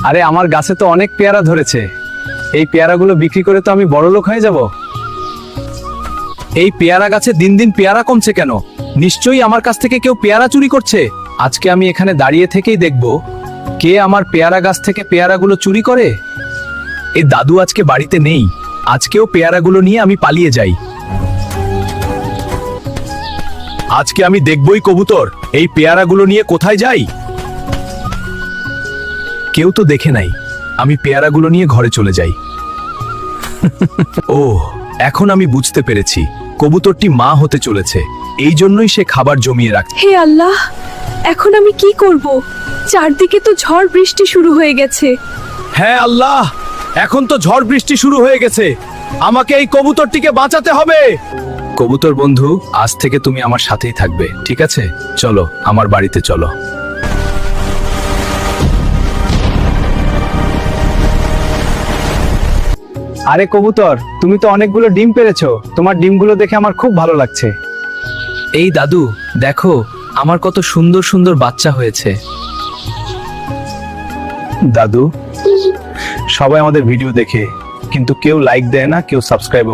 আরে আমার গাছে তো অনেক পেয়ারা ধরেছে, এই পেয়ারাগুলো বিক্রি করে তো আমি বড়লোক হয়ে যাব। এই পেয়ারা গাছে দিন দিন পেয়ারা কমছে কেন? নিশ্চয়ই আমার কাছ থেকে কেউ পেয়ারা চুরি করছে। আজকে আমি এখানে দাঁড়িয়ে থেকেই দেখব কে আমার পেয়ারা গাছ থেকে পেয়ারাগুলো চুরি করে। এই দাদু আজকে বাড়িতে নেই, আজকেও পেয়ারাগুলো নিয়ে আমি পালিয়ে যাই। আজকে আমি দেখবই কবুতর এই পেয়ারাগুলো নিয়ে কোথায় যাই। কেউ তো দেখে নাই, আমি পেয়ারাগুলো নিয়ে ঘরে চলে যাই। ও, এখন আমি বুঝতে পেরেছি কবুতরটি মা হতে চলেছে, এই জন্যই সে খাবার জমিয়ে রাখছে। হে আল্লাহ, এখন আমি কি করব? চারদিকে তো ঝড় বৃষ্টি শুরু হয়ে গেছে। হ্যাঁ আল্লাহ, এখন তো ঝড় বৃষ্টি শুরু হয়ে গেছে, আমাকে এই কবুতরটিকে বাঁচাতে হবে। কবুতর বন্ধু, আজ থেকে তুমি আমার সাথেই থাকবে, ঠিক আছে? চলো আমার বাড়িতে চলো। আরে কবুতর, তুমি তো অনেকগুলো ডিম পেড়েছো, তোমার ডিমগুলো দেখে আমার খুব ভালো লাগছে। এই দাদু দেখো, আমার কত সুন্দর সুন্দর বাচ্চা হয়েছে। দাদু, সবাই আমাদের ভিডিও দেখে কিন্তু কেউ লাইক দেয় না, কেউ সাবস্ক্রাইব